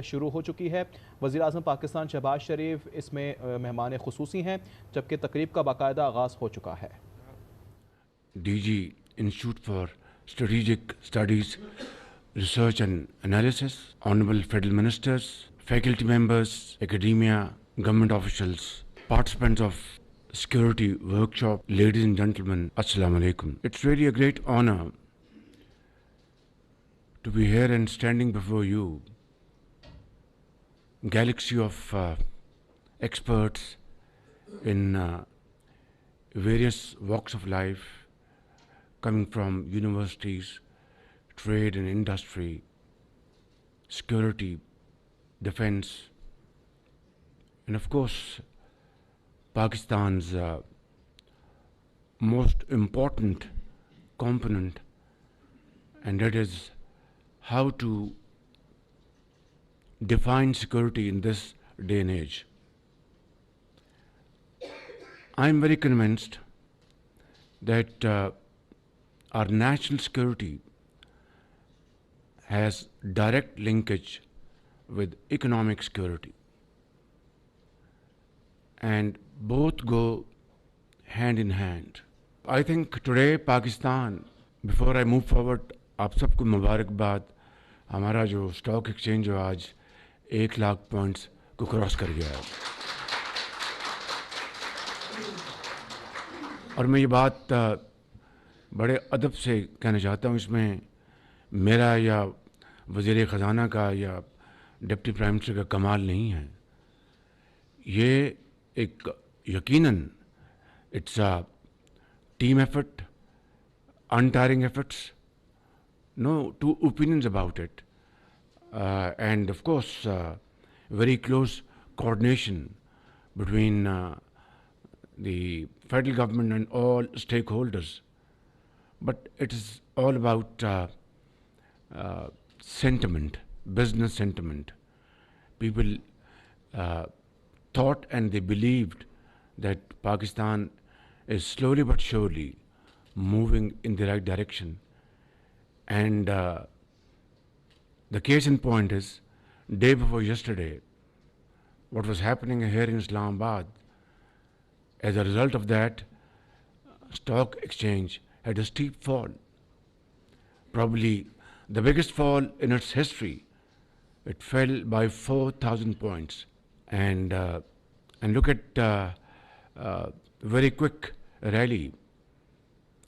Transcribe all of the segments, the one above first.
شروع ہو چکی ہے. وزیر اعظم پاکستان شہباز شریف اس میں مہمان خصوصی ہیں جبکہ تقریب کا باقاعدہ آغاز ہو چکا ہے. DG Institute for Strategic Studies, Research and Analysis, Honorable Federal Ministers, faculty members, academia, government officials, participants of security workshop, ladies and gentlemen, Assalamu alaikum. It's really a great honor to be here and standing before you. Galaxy of experts in various walks of life, coming from universities, trade and industry, security, defense, and of course, Pakistan's most important component, and that is how to define security in this day and age. I'm very convinced that our national security has direct linkage with economic security, and both go hand in hand. I think today Pakistan, before I move forward, آپ سب کو مبارکباد. ہمارا جو stock exchange جو آج 1,00,000 points کو cross کر گیا ہے، اور میں یہ بات بڑے ادب سے کہنا چاہتا ہوں. اس میں میرا یا وزیر خزانہ کا یا ڈپٹی پرائم منسٹر کا کمال نہیں ہے. یہ ایک یقیناً it's a team effort, untiring efforts, no two opinions about it, and of course very close coordination between the federal government and all stakeholders. But it is all about sentiment, business sentiment. People thought and they believed that Pakistan is slowly but surely moving in the right direction. And the case in point is, day before yesterday, what was happening here in Islamabad. As a result of that, stock exchange had a steep fall, probably the biggest fall in its history. It fell by 4,000 points, and look at very quick rally.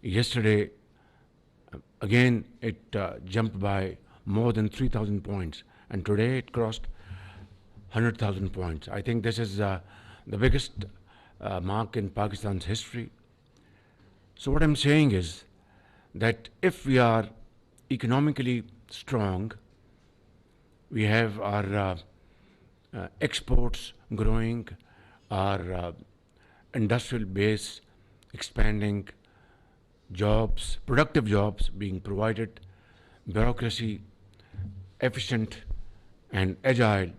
Yesterday, again, it jumped by more than 3,000 points, and today it crossed 100,000 points. I think this is the biggest mark in Pakistan's history. So what I'm saying is that if we are economically strong, we have our exports growing, our industrial base expanding, jobs, productive jobs being provided, bureaucracy efficient and agile,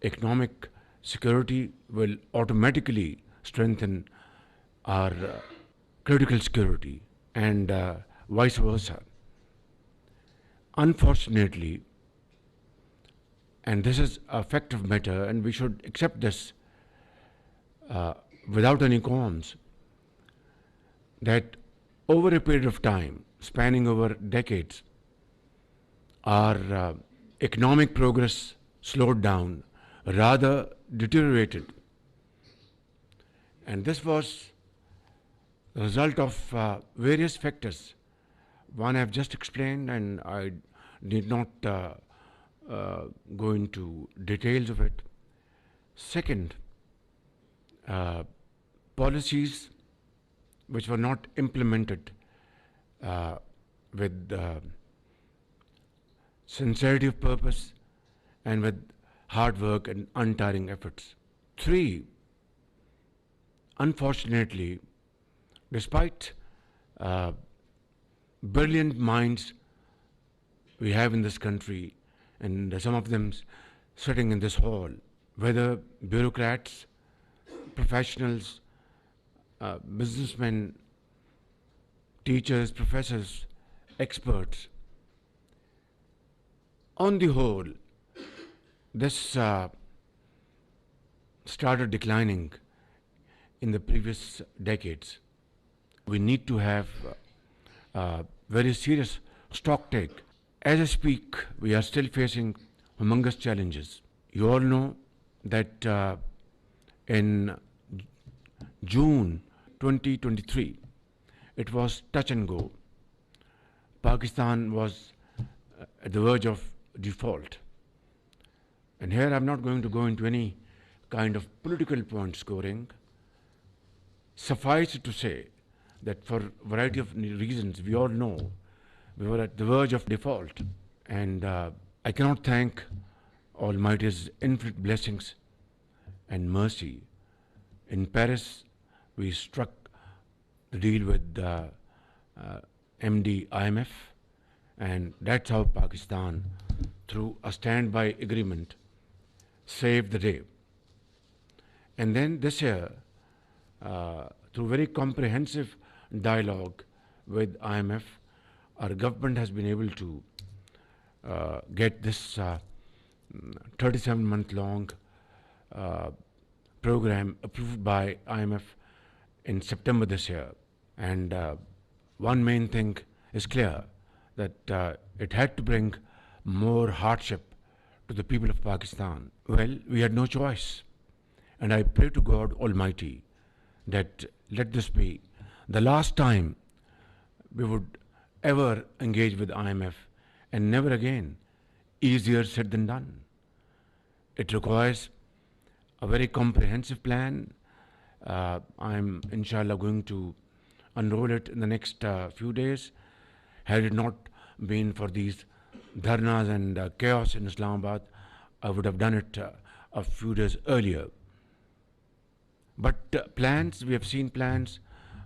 economic security will automatically strengthen our critical security, and vice versa. Unfortunately, and this is a fact of matter, and we should accept this without any qualms, that over a period of time, spanning over decades, our economic progress slowed down, rather deteriorated. And this was the result of various factors. One I have just explained, and I need not go into details of it. Second, policies which were not implemented with sincerity of purpose and with hard work and untiring efforts. Three, unfortunately, despite brilliant minds we have in this country, and some of them sitting in this hall, whether bureaucrats, professionals, businessmen, teachers, professors, experts. On the whole, this started declining in the previous decades. We need to have very serious stock take. As I speak, we are still facing humongous challenges. You all know that in June 2023, it was touch and go. Pakistan was at the verge of default. And here I'm not going to go into any kind of political point scoring. Suffice it to say that for a variety of reasons, we all know we were at the verge of default. And I cannot thank Almighty's infinite blessings and mercy. In Paris, we struck the deal with MD IMF, and that's how Pakistan, through a standby agreement, saved the day. And then this year, through very comprehensive dialogue with IMF, our government has been able to get this 37-month-long program approved by IMF in September this year. And one main thing is clear, that it had to bring more hardship to the people of Pakistan. Well, we had no choice. And I pray to God Almighty that let this be the last time we would ever engage with IMF, and never again. Easier said than done. It requires a very comprehensive plan. I'm inshallah going to unroll it in the next few days. Had it not been for these dharnas and chaos in Islamabad, I would have done it a few days earlier. But plans, we have seen plans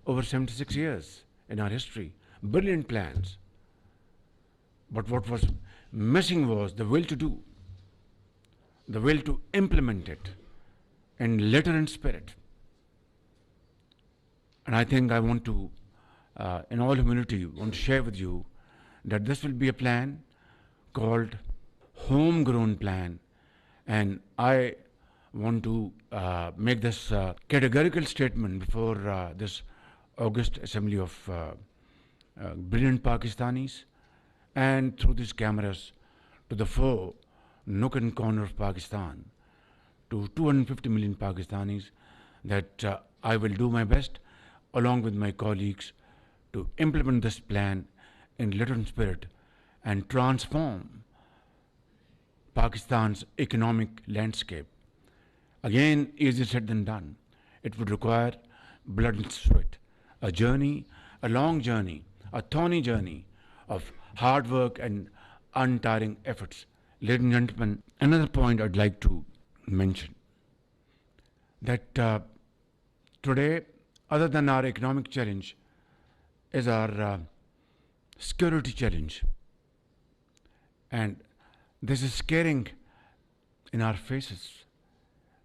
over 76 years in our history. Brilliant plans. But what was missing was the will to do, the will to implement it in letter and spirit. And I think I want to, in all humility, want to share with you that this will be a plan called homegrown plan. And I want to make this categorical statement before this august assembly of brilliant Pakistanis, and through these cameras to the four nook and corner of Pakistan, to 250 million Pakistanis, that I will do my best along with my colleagues to implement this plan in letter and spirit and transform Pakistan's economic landscape. Again, easier said than done. It would require blood and sweat, a journey, a long journey, a thorny journey of hard work and untiring efforts. Ladies and gentlemen, another point I'd like to mention, that today, other than our economic challenge, is our security challenge. And this is staring in our faces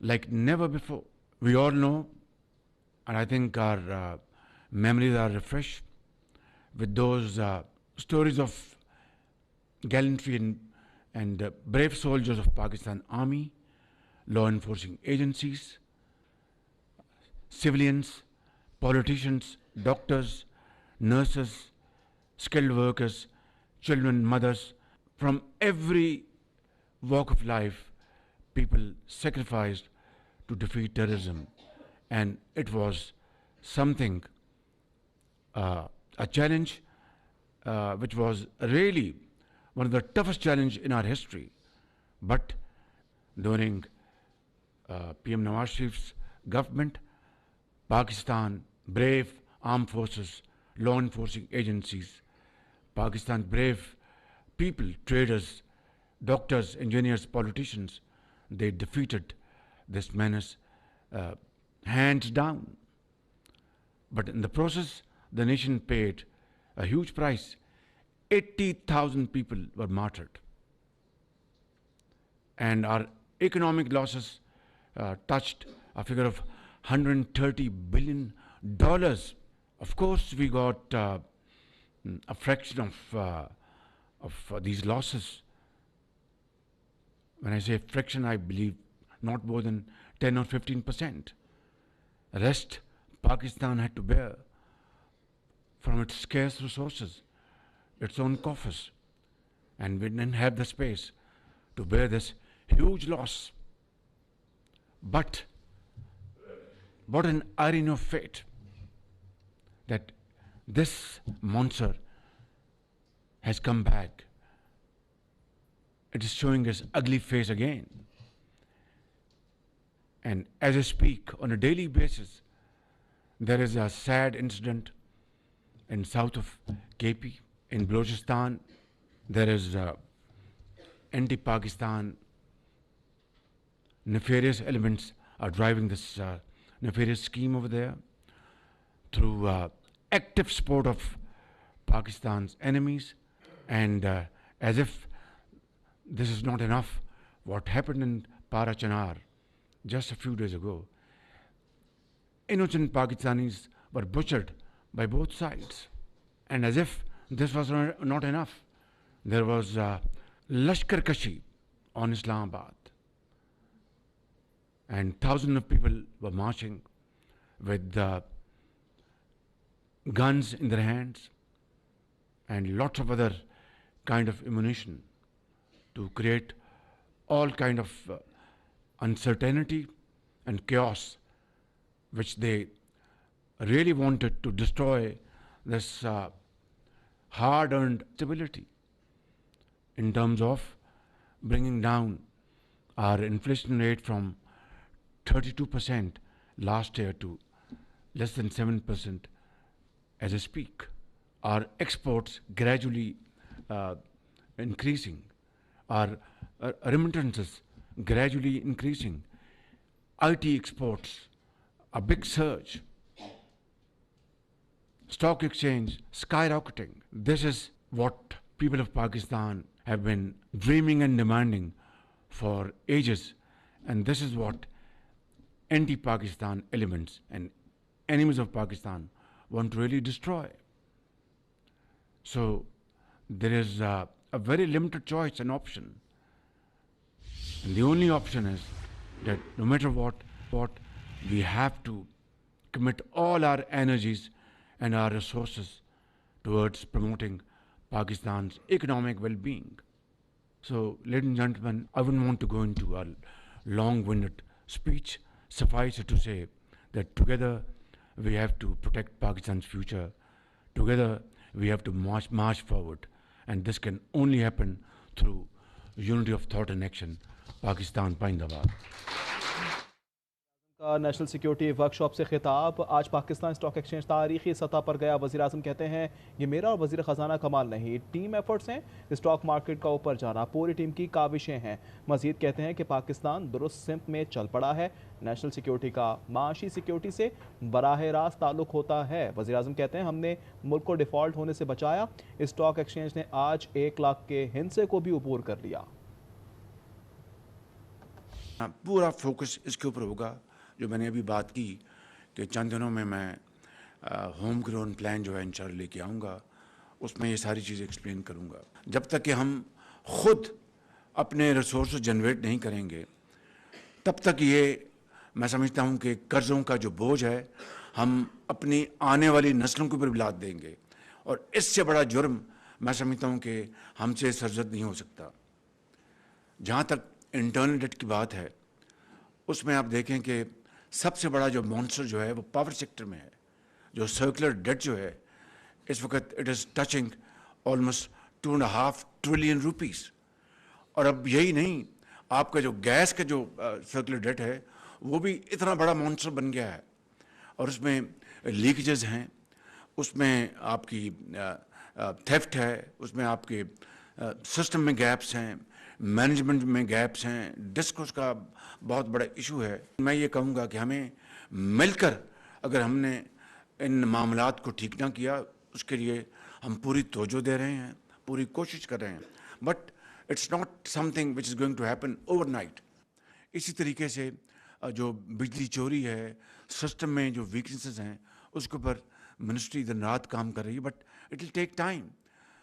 like never before. We all know, and I think our memories are refreshed with those stories of gallantry and brave soldiers of Pakistan Army, law enforcing agencies, civilians, politicians, doctors, nurses, skilled workers, children, mothers, from every walk of life. People sacrificed to defeat terrorism, and it was something, a challenge which was really one of the toughest challenges in our history. But during PM Nawaz Sharif's government, Pakistan, brave armed forces, law enforcing agencies, Pakistan's brave people, traders, doctors, engineers, politicians, they defeated this menace hands down. But in the process, the nation paid a huge price. 80,000 people were martyred. And our economic losses touched a figure of $130 billion. Of course, we got a fraction of these losses. When I say friction, I believe not more than 10 or 15%. Rest Pakistan had to bear from its scarce resources, its own coffers, and we didn't have the space to bear this huge loss. But what an irony of fate that this monster has come back. It is showing its ugly face again. And as I speak, on a daily basis, there is a sad incident in south of KP, in Balochistan. There is anti-Pakistan nefarious elements are driving this nefarious scheme over there through active support of Pakistan's enemies. And as if this is not enough, what happened in Parachanar just a few days ago, innocent Pakistanis were butchered by both sides. And as if this was not enough, there was Lashkar Kashi on Islamabad. And thousands of people were marching with guns in their hands and lots of other kind of ammunition to create all kind of uncertainty and chaos, which they really wanted to destroy this hard-earned stability in terms of bringing down our inflation rate from 32% last year to less than 7% as I speak. Our exports gradually increasing, our remittances gradually increasing, IT exports, a big surge, stock exchange skyrocketing. This is what people of Pakistan have been dreaming and demanding for ages, and this is what anti-Pakistan elements and enemies of Pakistan want to really destroy. So there is a very limited choice and option. And the only option is that no matter what, we have to commit all our energies and our resources towards promoting Pakistan's economic well-being. So, ladies and gentlemen, I wouldn't want to go into a long-winded speech. Suffice it to say that together we have to protect Pakistan's future. Together we have to march forward. And this can only happen through unity of thought and action. Pakistan Paindabad. का national security workshop से खिताब। आज Pakistan stock exchange तारीखी सतह पर गया। वज़ीर आज़म कहते हैं ये मेरा और वज़ीर ख़जाना कमाल नहीं, टीम एफर्ट्स हैं। स्टॉक मार्केट का ऊपर जाना पूरी टीम की काविशें हैं। मज़ीद कहते हैं कि पाकिस्तान दुरुस्त सिमत में चल पड़ा है। नेशनल सिक्योरिटी का माशी सिक्योरिटी से बराह रास्त ताल्लुक़ होता है। वज़ीर आज़म कहते हैं हमने मुल्क को डिफ़ॉल्ट होने से बचाया। स्टॉक एक्सचेंज ने आज 1 लाख के हिंसे को भी अबूर कर लिया। पूरा फोकस इसके ऊपर होगा जो मैंने अभी बात की कि चंद दिनों में मैं होम ग्रोन प्लान जो है इंशाल्लाह लेके आऊँगा, उसमें ये सारी चीज़ें एक्सप्लेन करूँगा। जब तक कि हम खुद अपने रिसोर्स जनरेट नहीं करेंगे तब तक ये मैं समझता हूँ कि कर्ज़ों का जो बोझ है हम अपनी आने वाली नस्लों के ऊपर भी लाद देंगे, और इससे बड़ा जुर्म मैं समझता हूँ कि हमसे सरजद नहीं हो सकता। जहाँ तक इंटरनल डेट की बात है, उसमें आप देखें कि सबसे बड़ा जो मॉन्स्टर जो है वो पावर सेक्टर में है। जो सर्कुलर डेट जो है इस वक्त it is touching almost 2.5 trillion rupees. और अब यही नहीं, आपका जो गैस का जो सर्कुलर डेट है वो भी इतना बड़ा मॉन्स्टर बन गया है, और उसमें लीकेजेस हैं, उसमें आपकी थेफ्ट है, उसमें आपके सिस्टम में गैप्स हैं, मैनेजमेंट में गैप्स हैं, डिस्कोर्स का बहुत बड़ा इशू है। मैं ये कहूँगा कि हमें मिलकर अगर हमने इन मामलात को ठीक ना किया, उसके लिए हम पूरी तवज्जो दे रहे हैं, पूरी कोशिश कर रहे हैं, but it's not something which is going to happen overnight. इसी तरीके से जो बिजली चोरी है, सिस्टम में जो वीकनेसेस हैं, उसके ऊपर मिनिस्ट्री दिन रात काम कर रही है, but it will take time.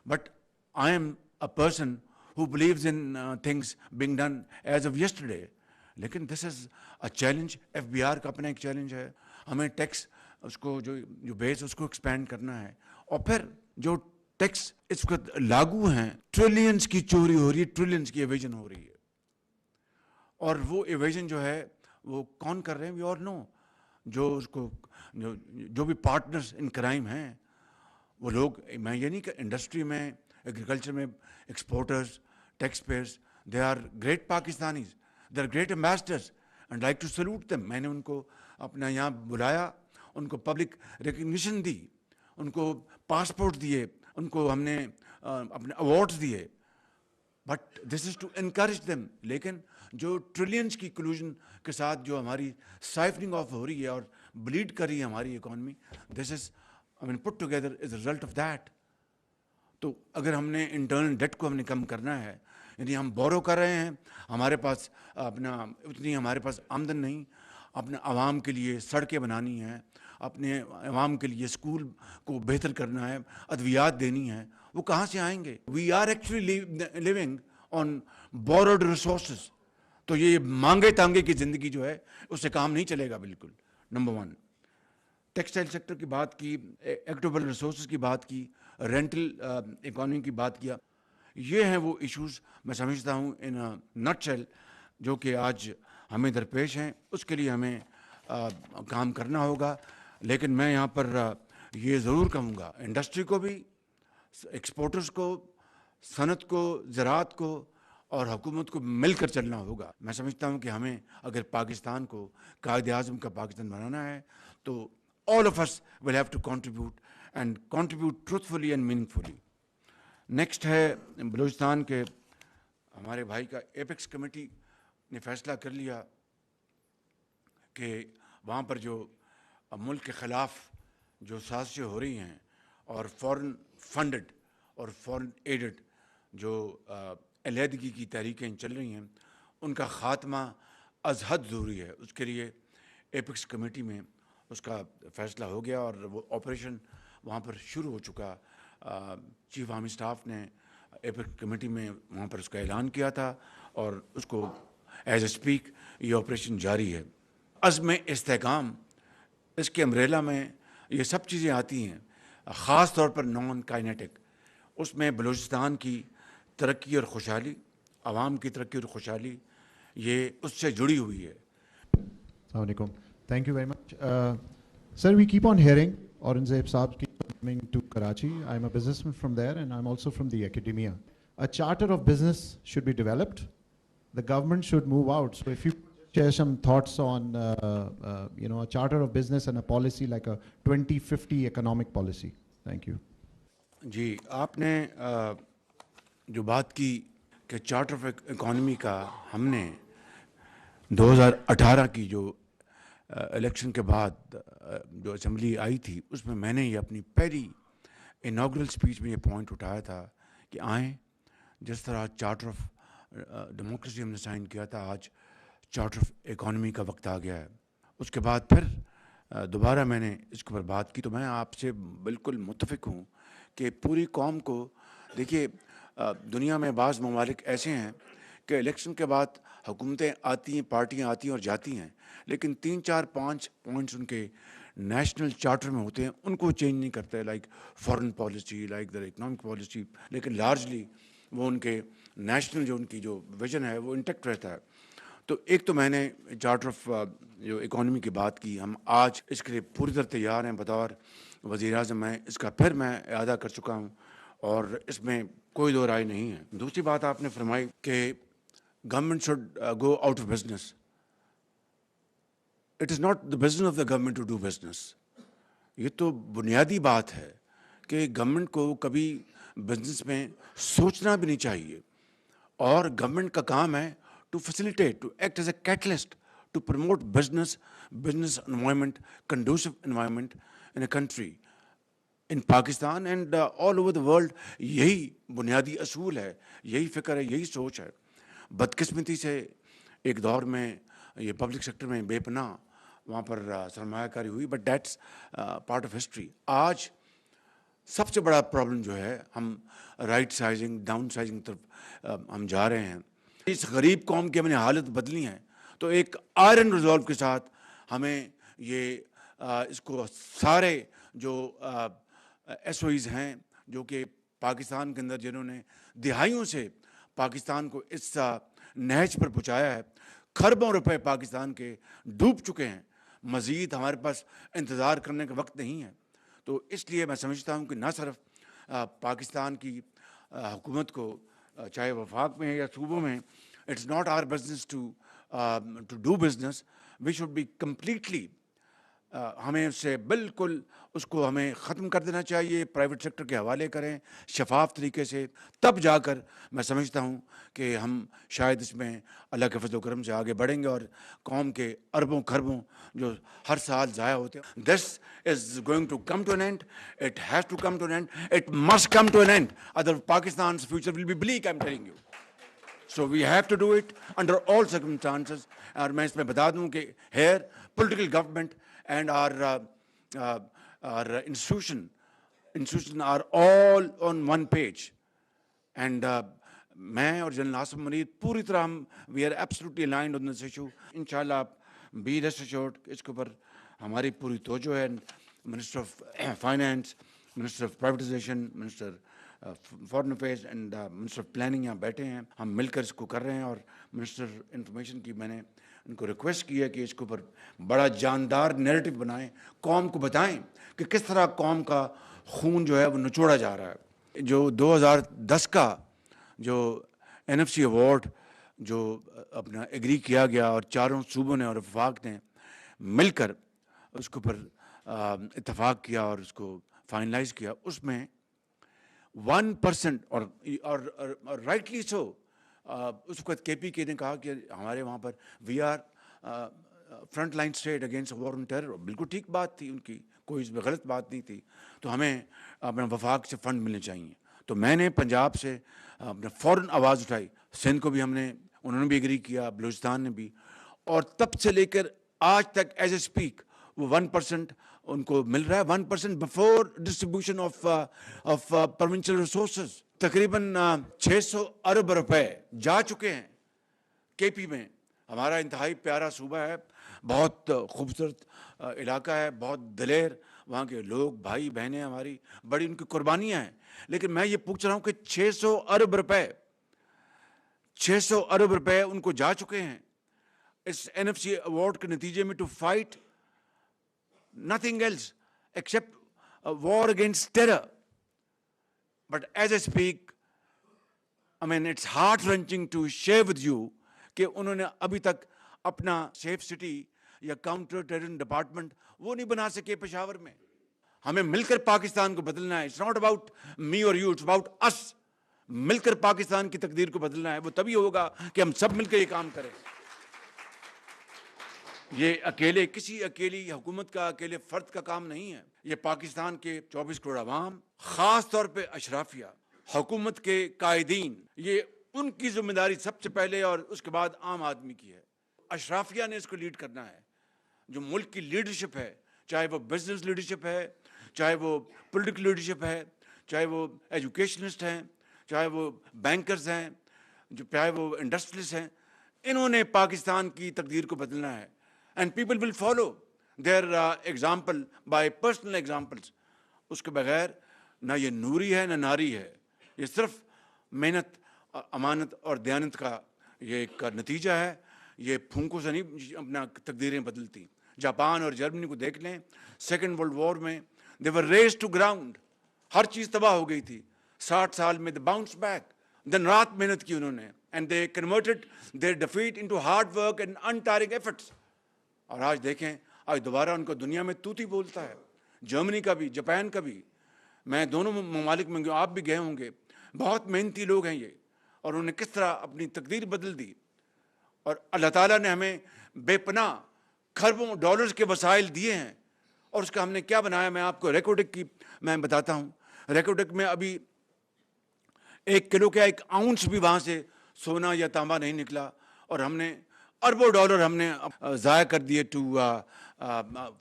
But I am a person who believes in things being done as of yesterday. لیکن دس از a challenge. F B are کا اپنا ایک چیلنج ہے. ہمیں ٹیکس اس کو جو بیس اس کو ایکسپینڈ کرنا ہے, اور پھر جو ٹیکس اس کو لاگو ہیں, ٹریلینس کی چوری ہو رہی ہے, ٹریلینس کی ایویژن ہو رہی ہے. اور وہ ایویژن جو ہے وہ کون کر رہے ہیں؟ وی آل نو. جو اس کو جو بھی پارٹنرز ان کرائم ہیں وہ لوگ, میں یہ نہیں کہ انڈسٹری میں, ایگریکلچر میں, exporters, tax payers, they are great Pakistanis, they are great ambassadors and like to salute them. میں نے ان کو اپنا یہاں بلایا, ان کو پبلک ریکگنیشن دی, ان کو پاسپورٹ دیے, ان کو ہم نے اپنے ایوارڈز دیے, but this is to encourage them. لیکن جو ٹریلینس کی کلوژن کے ساتھ جو ہماری سائفننگ آف ہو رہی ہے اور بلیڈ کر رہی ہے ہماری economy, this is I mean put together as a result of that. تو اگر ہم نے انٹرنل ڈیٹ کو ہم نے کم کرنا ہے, یعنی ہم بورو کر رہے ہیں, ہمارے پاس اپنا اتنی ہمارے پاس آمدن نہیں, اپنے عوام کے لیے سڑکیں بنانی ہیں, اپنے عوام کے لیے اسکول کو بہتر کرنا ہے, ادویات دینی ہیں, وہ کہاں سے آئیں گے؟ We are actually living on borrowed resources. تو یہ مانگے تانگے کی زندگی جو ہے اس سے کام نہیں چلے گا بالکل. نمبر ون, ٹیکسٹائل سیکٹر کی بات کی, ایکٹیبل ریسورسز کی بات کی, رینٹل اکانومی کی بات کیا. یہ ہیں وہ ایشوز میں سمجھتا ہوں ان نٹ شیل جو کہ آج ہمیں درپیش ہیں. اس کے لیے ہمیں کام کرنا ہوگا. لیکن میں یہاں پر یہ ضرور کہوں گا, انڈسٹری کو بھی, ایکسپورٹرز کو, صنعت کو, زراعت کو اور حکومت کو مل کر چلنا ہوگا. میں سمجھتا ہوں کہ ہمیں اگر پاکستان کو قائد اعظم کا پاکستان بنانا ہے تو all of us will have to contribute and contribute truthfully and meaningfully. Next ہے بلوچستان کے ہمارے بھائی کا ایپیکس کمیٹی نے فیصلہ کر لیا کہ وہاں پر جو ملک کے خلاف جو سازشیں ہو رہی ہیں اور فورن فنڈڈ اور فورن ایڈڈ جو علیحدگی کی تحریکیں چل رہی ہیں, ان کا خاتمہ از حد ضروری ہے. اس کے لیے ایپیکس کمیٹی میں اس کا فیصلہ ہو گیا اور وہ آپریشن وہاں پر شروع ہو چکا. چیف آرمی اسٹاف نے ایپیکس کمیٹی میں وہاں پر اس کا اعلان کیا تھا اور اس کو ایز اے اسپیک یہ آپریشن جاری ہے. عزم استحکام, اس کے امبریلا میں یہ سب چیزیں آتی ہیں, خاص طور پر نان کائنیٹک. اس میں بلوچستان کی ترقی اور خوشحالی, عوام کی ترقی اور خوشحالی, یہ اس سے جڑی ہوئی ہے. السلام علیکم. Thank you very much. Sir, we keep on hearing Aurangzeb Saab keep coming to Karachi. I'm a businessman from there and I'm also from the academia. A charter of business should be developed. The government should move out. So if you share some thoughts on, a charter of business and a policy like a 2050 economic policy. Thank you. جی, آپ نے جو بات کی کہ charter of economy کا ہم نے 2018 کی جو الیکشن کے بعد جو اسمبلی آئی تھی اس میں نے یہ اپنی پہلی انوگرل اسپیچ میں یہ پوائنٹ اٹھایا تھا کہ آئیں, جس طرح چارٹر آف ڈیموکریسی ہم نے سائن کیا تھا, آج چارٹر آف اکانومی کا وقت آ گیا ہے. اس کے بعد پھر دوبارہ میں نے اس کے اوپر بات کی. تو میں آپ سے بالکل متفق ہوں کہ پوری قوم کو, دیکھیے دنیا میں بعض ممالک ایسے ہیں کہ الیکشن کے بعد حکومتیں آتی ہیں, پارٹیاں آتی ہیں اور جاتی ہیں, لیکن 3 4 5 پوائنٹس ان کے نیشنل چارٹر میں ہوتے ہیں, ان کو چینج نہیں کرتے, like foreign policy, like the economic policy, لیکن لارجلی وہ ان کے نیشنل جو ان کی جو ویژن ہے وہ انٹیکٹ رہتا ہے. تو ایک تو میں نے چارٹر آف جو اکانومی کی بات کی, ہم آج اس کے لیے پوری طرح تیار ہیں. بطور وزیر اعظم میں اس کا پھر میں اعادہ کر چکا ہوں اور اس میں کوئی دو رائے نہیں ہے. دوسری بات آپ نے فرمائی کہ government should go out of business. It is not the business of the government to do business. یہ تو بنیادی بات ہے کہ گورنمنٹ کو کبھی بزنس میں سوچنا بھی نہیں چاہیے, اور گورنمنٹ کا کام ہے to facilitate, to act as a catalyst, to promote business environment, conducive environment in a country, in Pakistan and all over the world. یہی بنیادی اصول ہے, یہی فکر ہے, یہی سوچ ہے. بدقسمتی سے ایک دور میں یہ پبلک سیکٹر میں بے پناہ وہاں پر سرمایہ کاری ہوئی, but that's part of history. آج سب سے بڑا پرابلم جو ہے ہم رائٹ سائزنگ ڈاؤن سائزنگ طرف ہم جا رہے ہیں. اس غریب قوم کی ہم نے حالت بدلی ہے تو ایک آئرن ریزولو کے ساتھ ہمیں یہ اس کو سارے جو ایس او ایز ہیں جو کہ پاکستان کے اندر جنہوں نے دہائیوں سے پاکستان کو اس نہج پر پہنچایا ہے, کھربوں روپے پاکستان کے ڈوب چکے ہیں, مزید ہمارے پاس انتظار کرنے کا وقت نہیں ہے. تو اس لیے میں سمجھتا ہوں کہ نہ صرف پاکستان کی حکومت کو چاہے وفاق میں ہے یا صوبوں میں, it's not our business to do business, we should be completely, ہمیں اس سے بالکل اس کو ہمیں ختم کر دینا چاہیے, پرائیویٹ سیکٹر کے حوالے کریں شفاف طریقے سے, تب جا کر میں سمجھتا ہوں کہ ہم شاید اس میں اللہ کے فضل و کرم سے آگے بڑھیں گے اور قوم کے اربوں کھربوں جو ہر سال ضائع ہوتے ہیں, this is going to come to an end, it has to come to an end, it must come to an end, other پاکستان's future will be bleak, I'm telling you. So we have to do it under all circumstances. اور میں اس میں بتا دوں کہ here political government and our institution are all on one page. And میں اور general Asif Munir پوری طرح ہم we are absolutely aligned on this issue. انشاءاللہ be rest assured اس کے اوپر ہماری پوری توجہ ہے. Minister of finance, minister of privatisation, minister foreign affairs and minister of planning یہاں بیٹھے ہیں, ہم مل کر اس کو کر رہے ہیں. اور منسٹر انفارمیشن کی میں نے ان کو ریکویسٹ کی ہے کہ اس کے اوپر بڑا جاندار نیریٹو بنائیں, قوم کو بتائیں کہ کس طرح قوم کا خون جو ہے وہ نچوڑا جا رہا ہے. جو 2010 کا جو NFC ایوارڈ جو اپنا ایگری کیا گیا اور چاروں صوبوں نے اور وفاق نے مل کر اس کے اوپر اتفاق کیا اور اس کو فائنلائز کیا, اس میں 1% اور رائٹلی سو, اس وقت KPK نے کہا کہ ہمارے وہاں پر we are front line state against war on terror. بالکل ٹھیک بات تھی ان کی, کوئی اس میں غلط بات نہیں تھی. تو ہمیں اپنا وفاق سے فنڈ ملنے چاہیے. تو میں نے پنجاب سے اپنا فوراً آواز اٹھائی, سندھ کو بھی ہم نے, انہوں نے بھی ایگری کیا, بلوچستان نے بھی, اور تب سے لے کر آج تک ایز اے اسپیک وہ 1% ان کو مل رہا ہے. 1% before distribution of provincial resources. تقریباً 600 ارب روپے جا چکے ہیں KP میں. ہمارا انتہائی پیارا صوبہ ہے, بہت خوبصورت علاقہ ہے, بہت دلیر وہاں کے لوگ, بھائی بہنیں ہماری, بڑی ان کی قربانیاں ہیں. لیکن میں یہ پوچھ رہا ہوں کہ 600 ارب روپے ان کو جا چکے ہیں اس NFC ایوارڈ کے نتیجے میں, to fight nothing else except a war against terror. But as I speak, I mean, it's heart-wrenching to share with you کہ انہوں نے ابھی تک اپنا سیف سٹی یا کاؤنٹر ٹیررزم ڈپارٹمنٹ وہ نہیں بنا سکے پشاور میں. ہمیں مل کر پاکستان کو بدلنا ہے. It's not about me or you, it's about us. مل کر پاکستان کی تقدیر کو بدلنا ہے. وہ تبھی ہوگا کہ ہم سب مل کر یہ کام کریں. یہ اکیلے کسی اکیلی حکومت کا, اکیلے فرد کا کام نہیں ہے. یہ پاکستان کے 24 کروڑ عوام, خاص طور پہ اشرافیہ, حکومت کے قائدین, یہ ان کی ذمہ داری سب سے پہلے اور اس کے بعد عام آدمی کی ہے. اشرافیہ نے اس کو لیڈ کرنا ہے. جو ملک کی لیڈرشپ ہے, چاہے وہ بزنس لیڈرشپ ہے, چاہے وہ پولیٹیکل لیڈرشپ ہے, چاہے وہ ایجوکیشنسٹ ہیں, چاہے وہ بینکرز ہیں, چاہے وہ انڈسٹریلسٹ ہیں, انہوں نے پاکستان کی تقدیر کو بدلنا ہے. And people will follow their example by personal examples. اس کے بغیر نہ یہ نوری ہے نہ ناری ہے. یہ صرف محنت, امانت اور دیانت کا یہ ایک نتیجہ ہے. یہ پھونکوں سے نہیں اپنا تقدیریں بدلتی. جاپان اور جرمنی کو دیکھ لیں, سیکنڈ ورلڈ وار میں they were razed to ground. ہر چیز تباہ ہو گئی تھی. 60 سال میں they bounced back. دن رات محنت کی انہوں نے, and they converted their defeat into hard work and untiring efforts. اور آج دیکھیں, آج دوبارہ ان کو دنیا میں توتی بولتا ہے. جرمنی کا بھی, جاپان کا بھی. میں دونوں ممالک میں گیا, آپ بھی گئے ہوں گے. بہت محنتی لوگ ہیں یہ, اور انہوں نے کس طرح اپنی تقدیر بدل دی. اور اللہ تعالیٰ نے ہمیں بے پناہ کھربوں ڈالرز کے وسائل دیے ہیں, اور اس کا ہم نے کیا بنایا. میں آپ کو ریکوٹک کی میں بتاتا ہوں. ریکوٹک میں ابھی 1 کلو کا 1 آؤنس بھی وہاں سے سونا یا تانبا نہیں نکلا, اور ہم نے اربوں ڈالر ہم نے ضائع کر دیے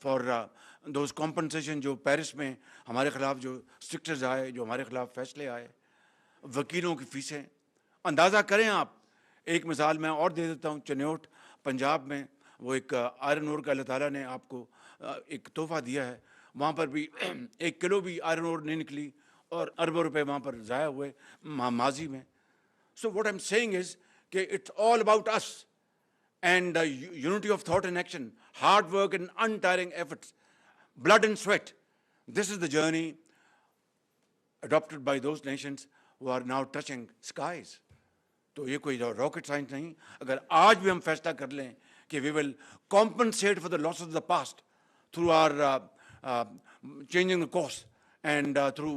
فار دوز کمپنسیشن جو پیرس میں ہمارے خلاف جو اسٹرکچرز آئے, جو ہمارے خلاف فیصلے آئے, وکیلوں کی فیسیں, اندازہ کریں آپ. ایک مثال میں اور دے دیتا ہوں, چنیوٹ پنجاب میں وہ ایک آئرن اور کا اللہ تعالیٰ نے آپ کو ایک تحفہ دیا ہے, وہاں پر بھی 1 کلو بھی آئرن اور نہیں نکلی اور اربوں روپے وہاں پر ضائع ہوئے ماضی میں. So what I am seeing is کہ it's all about us and unity of thought and action, hard work and untiring efforts, blood and sweat. This is the journey adopted by those nations who are now touching skies. تو یہ کوئی rocket science نہیں. اگر آج بھی ہم فیصلہ کر لیں کہ we will compensate for the loss of the past through our changing the course and through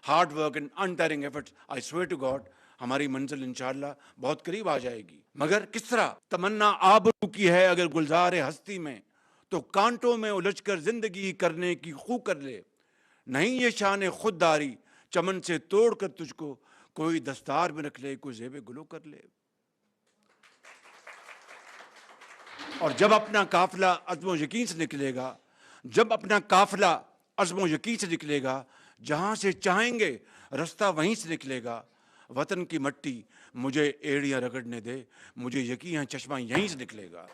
hard work and untiring efforts, I swear to God ہماری منزل انشاءاللہ بہت قریب آ جائے گی. مگر کس طرح تمنا آبرو کی ہے اگر گلزار ہستی میں, تو کانٹوں میں الجھ کر زندگی کرنے کی خو کر لے. نہیں یہ شان خودداری چمن سے توڑ کر تجھ کو کوئی دستار میں رکھ لے, کوئی زیب گلو کر لے. اور جب اپنا قافلہ عزم و یقین سے نکلے گا, جب اپنا قافلہ عزم و یقین سے نکلے گا, جہاں سے چاہیں گے رستہ وہیں سے نکلے گا. وطن کی مٹی مجھے ایڑیاں رگڑنے دے, مجھے یقین چشمہ یہیں سے نکلے گا.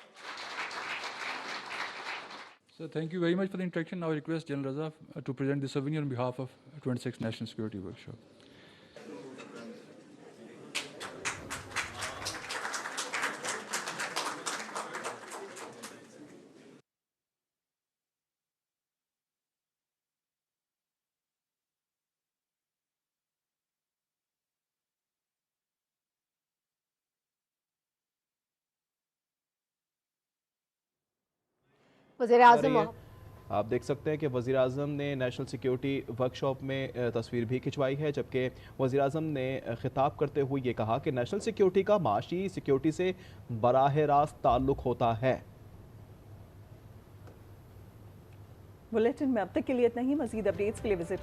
So thank you very much for the introduction. Now I request General Raza to present the souvenir on behalf of 26th National Security Workshop. وزیر اعظم آپ دیکھ سکتے ہیں کہ وزیر اعظم نے نیشنل سیکیورٹی ورک شاپ میں تصویر بھی کھنچوائی ہے, جبکہ وزیر اعظم نے خطاب کرتے ہوئے یہ کہا کہ نیشنل سیکیورٹی کا معاشی سیکیورٹی سے براہ راست تعلق ہوتا ہے. بلیٹن میں اب تک کے لیے اتنا ہی. مزید اپڈیٹس کے لیے وزٹ